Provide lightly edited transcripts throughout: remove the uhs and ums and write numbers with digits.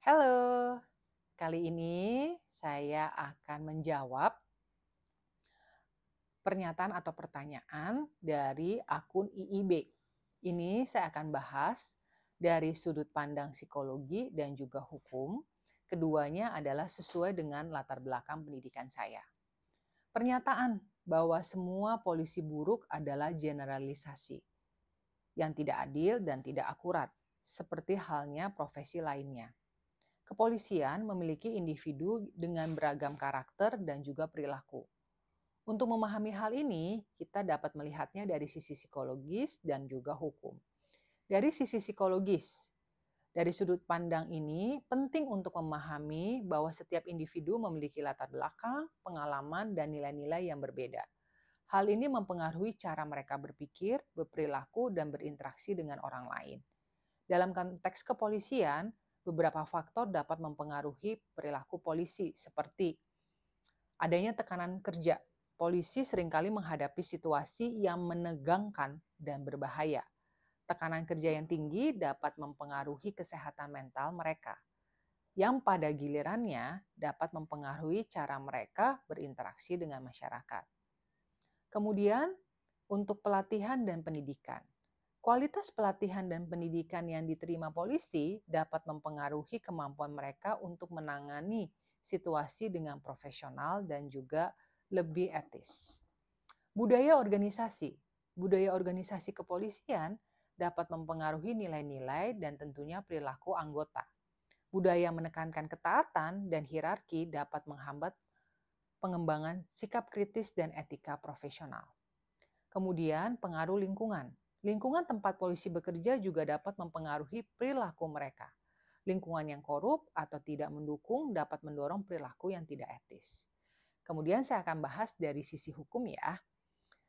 Halo, kali ini saya akan menjawab pernyataan atau pertanyaan dari akun IIB. Ini saya akan bahas dari sudut pandang psikologi dan juga hukum. Keduanya adalah sesuai dengan latar belakang pendidikan saya. Pernyataan bahwa semua polisi buruk adalah generalisasi yang tidak adil dan tidak akurat, seperti halnya profesi lainnya. Kepolisian memiliki individu dengan beragam karakter dan juga perilaku. Untuk memahami hal ini, kita dapat melihatnya dari sisi psikologis dan juga hukum. Dari sisi psikologis, dari sudut pandang ini penting untuk memahami bahwa setiap individu memiliki latar belakang, pengalaman, dan nilai-nilai yang berbeda. Hal ini mempengaruhi cara mereka berpikir, berperilaku, dan berinteraksi dengan orang lain. Dalam konteks kepolisian, beberapa faktor dapat mempengaruhi perilaku polisi seperti adanya tekanan kerja. Polisi seringkali menghadapi situasi yang menegangkan dan berbahaya. Tekanan kerja yang tinggi dapat mempengaruhi kesehatan mental mereka, yang pada gilirannya dapat mempengaruhi cara mereka berinteraksi dengan masyarakat. Kemudian, untuk pelatihan dan pendidikan. Kualitas pelatihan dan pendidikan yang diterima polisi dapat mempengaruhi kemampuan mereka untuk menangani situasi dengan profesional dan juga lebih etis. Budaya organisasi. Budaya organisasi kepolisian dapat mempengaruhi nilai-nilai dan tentunya perilaku anggota. Budaya menekankan ketaatan dan hierarki dapat menghambat pengembangan sikap kritis dan etika profesional. Kemudian pengaruh lingkungan. Lingkungan tempat polisi bekerja juga dapat mempengaruhi perilaku mereka. Lingkungan yang korup atau tidak mendukung dapat mendorong perilaku yang tidak etis. Kemudian saya akan bahas dari sisi hukum ya.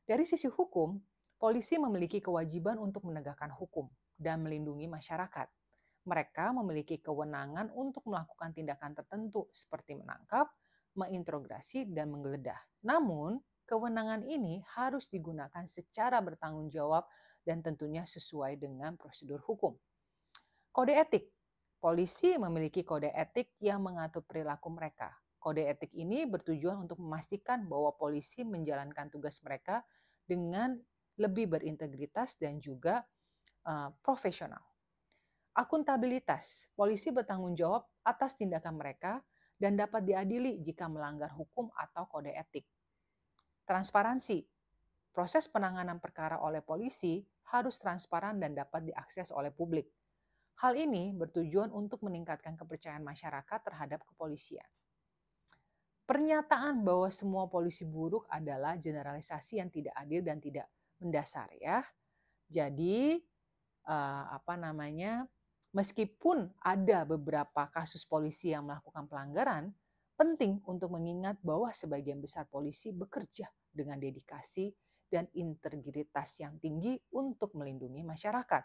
Dari sisi hukum, polisi memiliki kewajiban untuk menegakkan hukum dan melindungi masyarakat. Mereka memiliki kewenangan untuk melakukan tindakan tertentu seperti menangkap, menginterogasi, dan menggeledah. Namun, kewenangan ini harus digunakan secara bertanggung jawab dan tentunya sesuai dengan prosedur hukum. Kode etik. Polisi memiliki kode etik yang mengatur perilaku mereka. Kode etik ini bertujuan untuk memastikan bahwa polisi menjalankan tugas mereka dengan lebih berintegritas dan juga profesional. Akuntabilitas. Polisi bertanggung jawab atas tindakan mereka dan dapat diadili jika melanggar hukum atau kode etik. Transparansi. Proses penanganan perkara oleh polisi harus transparan dan dapat diakses oleh publik. Hal ini bertujuan untuk meningkatkan kepercayaan masyarakat terhadap kepolisian. Pernyataan bahwa semua polisi buruk adalah generalisasi yang tidak adil dan tidak mendasar ya. Jadi meskipun ada beberapa kasus polisi yang melakukan pelanggaran, penting untuk mengingat bahwa sebagian besar polisi bekerja dengan dedikasi dan integritas yang tinggi untuk melindungi masyarakat.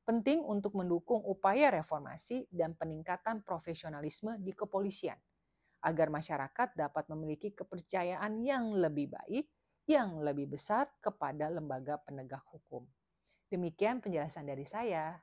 Penting untuk mendukung upaya reformasi dan peningkatan profesionalisme di kepolisian, agar masyarakat dapat memiliki kepercayaan yang lebih baik, yang lebih besar kepada lembaga penegak hukum. Demikian penjelasan dari saya.